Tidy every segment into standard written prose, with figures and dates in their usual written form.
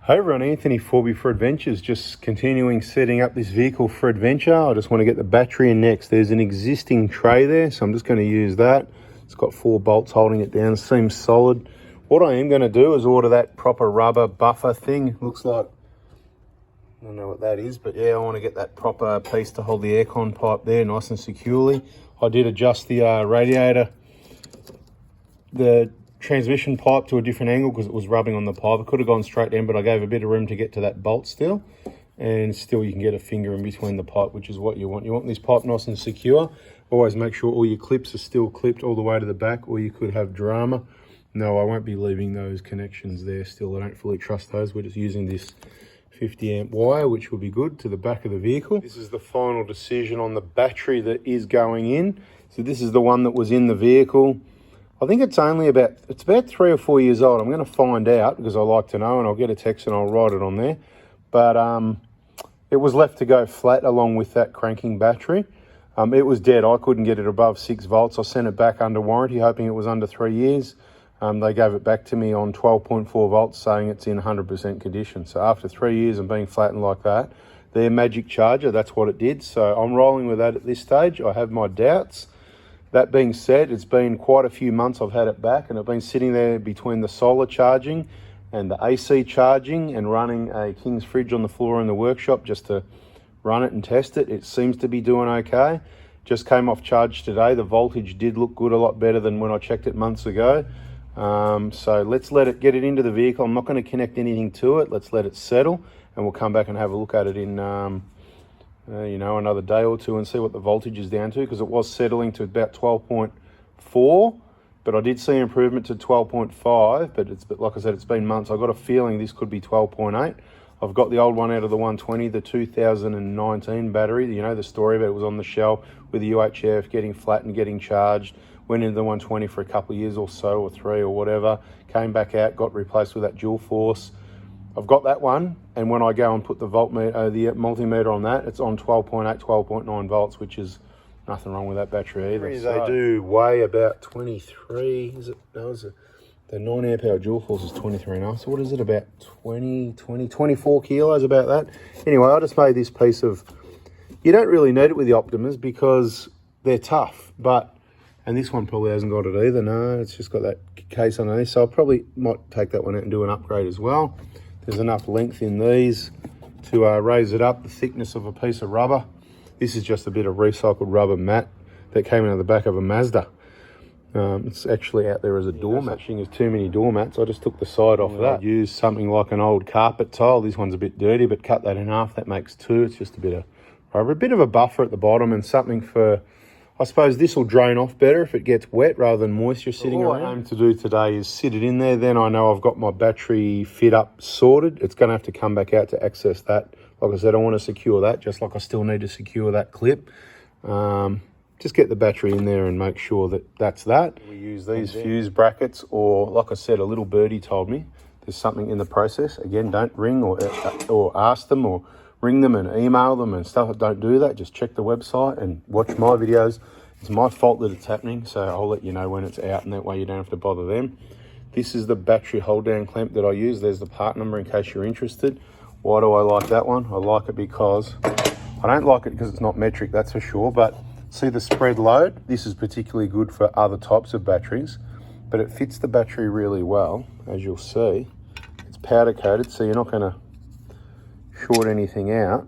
Hey everyone, Anthony, 4B for Adventures, just continuing setting up this vehicle for adventure. I just want to get the battery in next. There's an existing tray there, so I'm just going to use that. It's got 4 bolts holding it down, seems solid. What I am going to do is order that proper rubber buffer thing. Looks like, I don't know what that is, but yeah, I want to get that proper piece to hold the aircon pipe there nice and securely. I did adjust the radiator, the transmission pipe to a different angle because it was rubbing on the pipe. It could have gone straight down, but I gave a bit of room to get to that bolt still, and still you can get a finger in between the pipe, which is what you want. You want this pipe nice and secure. Always make sure all your clips are still clipped all the way to the back, or you could have drama. No, I won't be leaving those connections there still. I don't fully trust those. We're just using this 50 amp wire, which will be good, to the back of the vehicle. This is the final decision on the battery that is going in. So this is the one that was in the vehicle. I think it's about 3 or 4 years old. I'm going to find out because I like to know, and I'll get a text and I'll write it on there. But it was left to go flat along with that cranking battery. It was dead. I couldn't get it above 6 volts. I sent it back under warranty, hoping it was under 3 years. They gave it back to me on 12.4 volts, saying it's in 100% condition. So after 3 years of being flattened like that, their magic charger, that's what it did. So I'm rolling with that at this stage. I have my doubts. That being said, it's been quite a few months I've had it back, and I've been sitting there between the solar charging and the AC charging and running a King's fridge on the floor in the workshop just to run it and test it. It seems to be doing okay. Just came off charge today. The voltage did look good, a lot better than when I checked it months ago. So let's get it into the vehicle. I'm not going to connect anything to it. Let's let it settle, and we'll come back and have a look at it in another day or two and see what the voltage is down to, because it was settling to about 12.4, but I did see improvement to 12.5, but like I said, it's been months. I've got a feeling this could be 12.8. I've got the old one out of the 120, the 2019 battery. You know the story about it was on the shelf with the UHF, getting flat and getting charged. Went into the 120 for a couple of years or so, or 3 or whatever. Came back out, got replaced with that dual force. I've got that one, and when I go and put the the multimeter on that, it's on 12.8, 12.9 volts, which is nothing wrong with that battery either. They do weigh about 23, is it? No, is it? The 9 amp hour dual force is 23.5, so what is it, about 24 kilos, about that? Anyway, I just made this piece of, you don't really need it with the Optimas because they're tough, and this one probably hasn't got it either, no, it's just got that case underneath, so I probably might take that one out and do an upgrade as well. There's enough length in these to raise it up, the thickness of a piece of rubber. This is just a bit of recycled rubber mat that came out of the back of a Mazda. It's actually out there as a doormat. There's too many doormats. I just took the side off that. I used something like an old carpet tile. This one's a bit dirty, but cut that in half. That makes 2. It's just a bit of rubber, a bit of a buffer at the bottom, and something for, I suppose this will drain off better if it gets wet rather than moisture sitting around. All I aim to do today is sit it in there. Then I know I've got my battery fit up sorted. It's going to have to come back out to access that. Like I said, I want to secure that, just like I still need to secure that clip. Just get the battery in there and make sure that that's that. We use these fuse brackets, or like I said, a little birdie told me there's something in the process. Again, don't ring or ask them, or ring them and email them and stuff. Don't do that. Just check the website and watch my videos. It's my fault that it's happening, so I'll let you know when it's out, and that way you don't have to bother them. This is the battery hold down clamp that I use. There's the part number in case you're interested. Why do I like that one? I like it because, I don't like it because it's not metric, that's for sure, but see the spread load? This is particularly good for other types of batteries, but it fits the battery really well, as you'll see. It's powder coated, so you're not going to short anything out,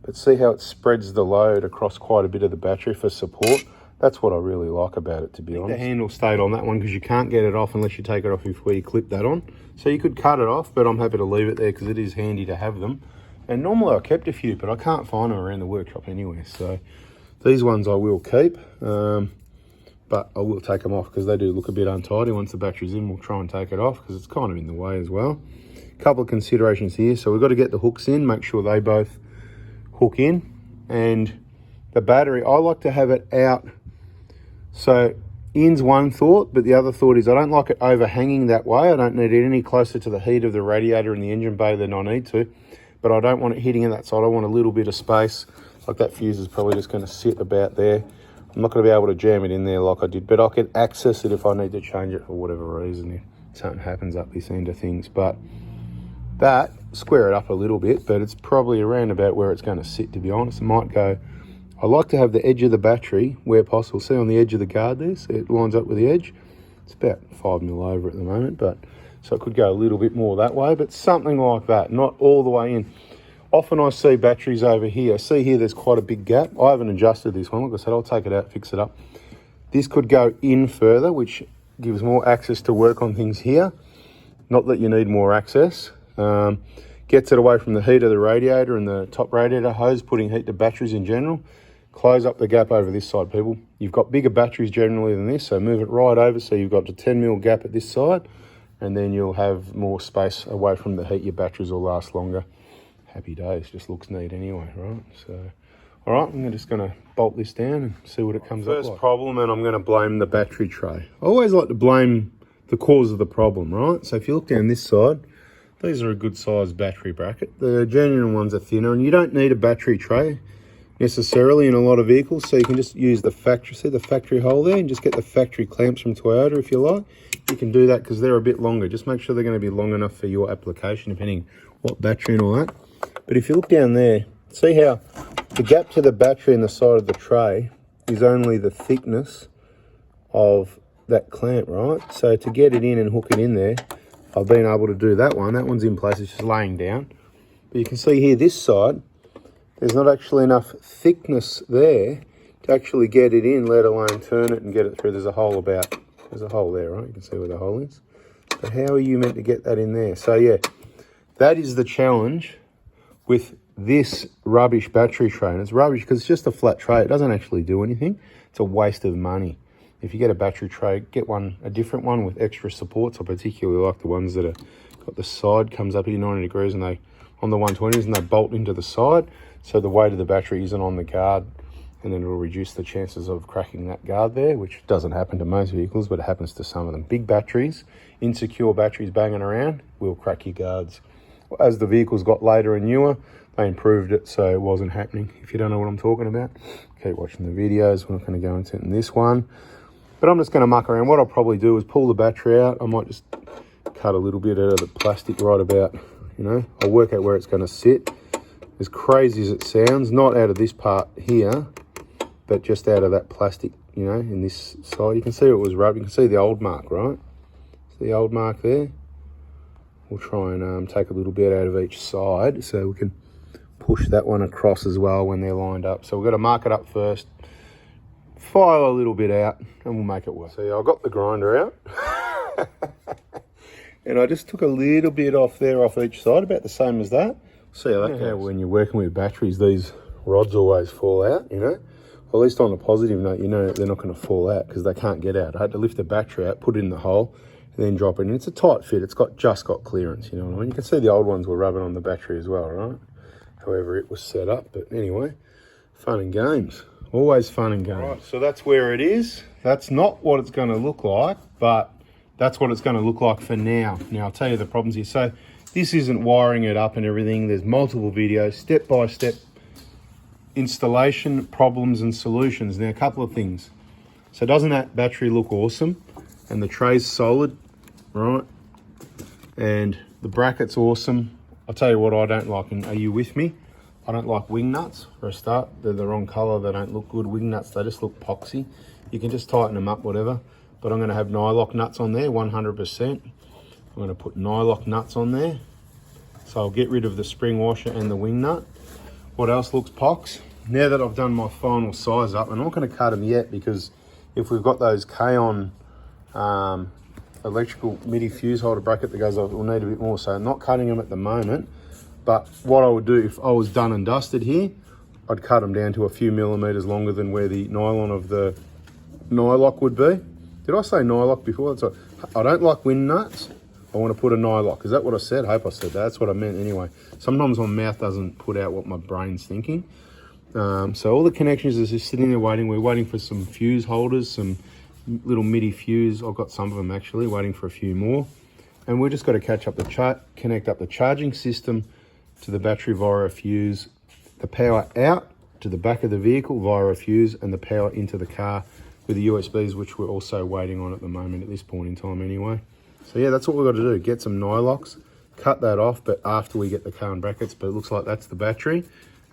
but see how it spreads the load across quite a bit of the battery for support. That's what I really like about it, to be honest. The handle stayed on that one because you can't get it off unless you take it off before you clip that on. So you could cut it off, but I'm happy to leave it there because it is handy to have them. And normally I kept a few, but I can't find them around the workshop anyway. So these ones I will keep, but I will take them off because they do look a bit untidy. Once the battery's in, we'll try and take it off because it's kind of in the way as well. Couple of considerations here. So we've got to get the hooks in, make sure they both hook in, and the battery, I like to have it out. So in's one thought, but the other thought is I don't like it overhanging that way. I don't need it any closer to the heat of the radiator in the engine bay than I need to, but I don't want it hitting in that side. I want a little bit of space. Like that fuse is probably just going to sit about there. I'm not going to be able to jam it in there like I did, but I can access it if I need to change it for whatever reason, if something happens up this end of things. But that, square it up a little bit, but it's probably around about where it's going to sit, to be honest. It might go, I like to have the edge of the battery where possible. See on the edge of the guard there, so it lines up with the edge. It's about 5 mil over at the moment, but so it could go a little bit more that way, but something like that, not all the way in. Often I see batteries over here. See here, there's quite a big gap. I haven't adjusted this one. Like I said, I'll take it out, fix it up. This could go in further, which gives more access to work on things here. Not that you need more access. Gets it away from the heat of the radiator and the top radiator hose, putting heat to batteries in general. Close up the gap over this side, people. You've got bigger batteries generally than this, so move it right over so you've got the 10 mil gap at this side, and then you'll have more space away from the heat. Your batteries will last longer. Happy days, just looks neat anyway, right? So, all right, I'm just gonna bolt this down and see what it comes up like. First problem, and I'm gonna blame the battery tray. I always like to blame the cause of the problem, right? So if you look down this side, these are a good sized battery bracket. The genuine ones are thinner, and you don't need a battery tray necessarily in a lot of vehicles, so you can just use the factory, see the factory hole there, and just get the factory clamps from Toyota if you like. You can do that because they're a bit longer. Just make sure they're going to be long enough for your application, depending what battery and all that. But if you look down there, see how the gap to the battery in the side of the tray is only the thickness of that clamp, right? So to get it in and hook it in there, I've been able to do that one. That one's in place, it's just laying down. But you can see here, this side, there's not actually enough thickness there to actually get it in, let alone turn it and get it through. There's a hole there, right? You can see where the hole is. So how are you meant to get that in there? So yeah, that is the challenge with this rubbish battery tray. And it's rubbish because it's just a flat tray. It doesn't actually do anything. It's a waste of money. If you get a battery tray, get a different one with extra supports. I particularly like the ones that are got the side comes up here 90 degrees and they on the 120s and they bolt into the side. So the weight of the battery isn't on the guard, and then it'll reduce the chances of cracking that guard there, which doesn't happen to most vehicles, but it happens to some of them. Big batteries, insecure batteries banging around, will crack your guards. As the vehicles got later and newer, they improved it so it wasn't happening. If you don't know what I'm talking about, keep watching the videos. We're not going to go into it in this one. But I'm just going to muck around. What I'll probably do is pull the battery out. I might just cut a little bit out of the plastic right about, I'll work out where it's going to sit. As crazy as it sounds, not out of this part here, but just out of that plastic, in this side. You can see it was rubbed. You can see the old mark, right? See the old mark there? We'll try and take a little bit out of each side so we can push that one across as well when they're lined up. So we've got to mark it up first, file a little bit out, and we'll make it work. So yeah, I got the grinder out. And I just took a little bit off there, off each side, about the same as that. See how that goes. When you're working with batteries, these rods always fall out, Well, at least on a positive note, they're not going to fall out because they can't get out. I had to lift the battery out, put it in the hole, and then drop it in. It's a tight fit. It's just got clearance, you know what I mean? You can see the old ones were rubbing on the battery as well, right? However it was set up. But anyway, fun and games. Always fun and games. Right, so that's where it is. That's not what it's going to look like, but that's what it's going to look like for now. Now, I'll tell you the problems here. So this isn't wiring it up and everything. There's multiple videos, step-by-step installation, problems and solutions. Now, a couple of things. So doesn't that battery look awesome? And the tray's solid, right? And the bracket's awesome. I'll tell you what I don't like, and are you with me? I don't like wing nuts for a start. They're the wrong color. They don't look good. Wing nuts, they just look poxy. You can just tighten them up, whatever. But I'm going to have nylock nuts on there, 100%. I'm going to put nylock nuts on there. So I'll get rid of the spring washer and the wing nut. What else looks pox? Now that I've done my final size up, I'm not going to cut them yet because if we've got those K-on electrical MIDI fuse holder bracket that goes off, we'll need a bit more. So I'm not cutting them at the moment. But what I would do if I was done and dusted here, I'd cut them down to a few millimeters longer than where the nylon of the nylock would be. Did I say nylock before? I don't like wing nuts. I want to put a nylock. Is that what I said? I hope I said that. That's what I meant anyway. Sometimes my mouth doesn't put out what my brain's thinking. So all the connections are just sitting there waiting. We're waiting for some fuse holders, some little MIDI fuse. I've got some of them actually, waiting for a few more. And we've just got to catch up connect up the charging system to the battery via a fuse, the power out to the back of the vehicle via a fuse, and the power into the car with the USBs, which we're also waiting on at the moment at this point in time anyway. So yeah, that's what we've got to do. Get some nylocks, cut that off, but after we get the car and brackets. But it looks like that's the battery,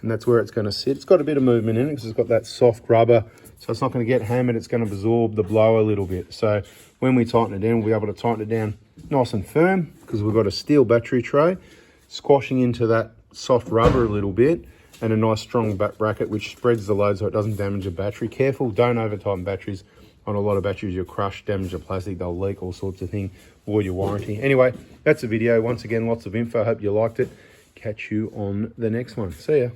and that's where it's going to sit. It's got a bit of movement in it because it's got that soft rubber, so it's not going to get hammered. It's going to absorb the blow a little bit. So when we tighten it down, we'll be able to tighten it down nice and firm because we've got a steel battery tray squashing into that soft rubber a little bit, and a nice strong back bracket which spreads the load so it doesn't damage the battery. Careful, don't over tighten batteries. On a lot of batteries, you'll crush, damage the plastic, they'll leak, all sorts of things, void your warranty. Anyway, that's the video. Once again, lots of info. Hope you liked it. Catch you on the next one. See ya.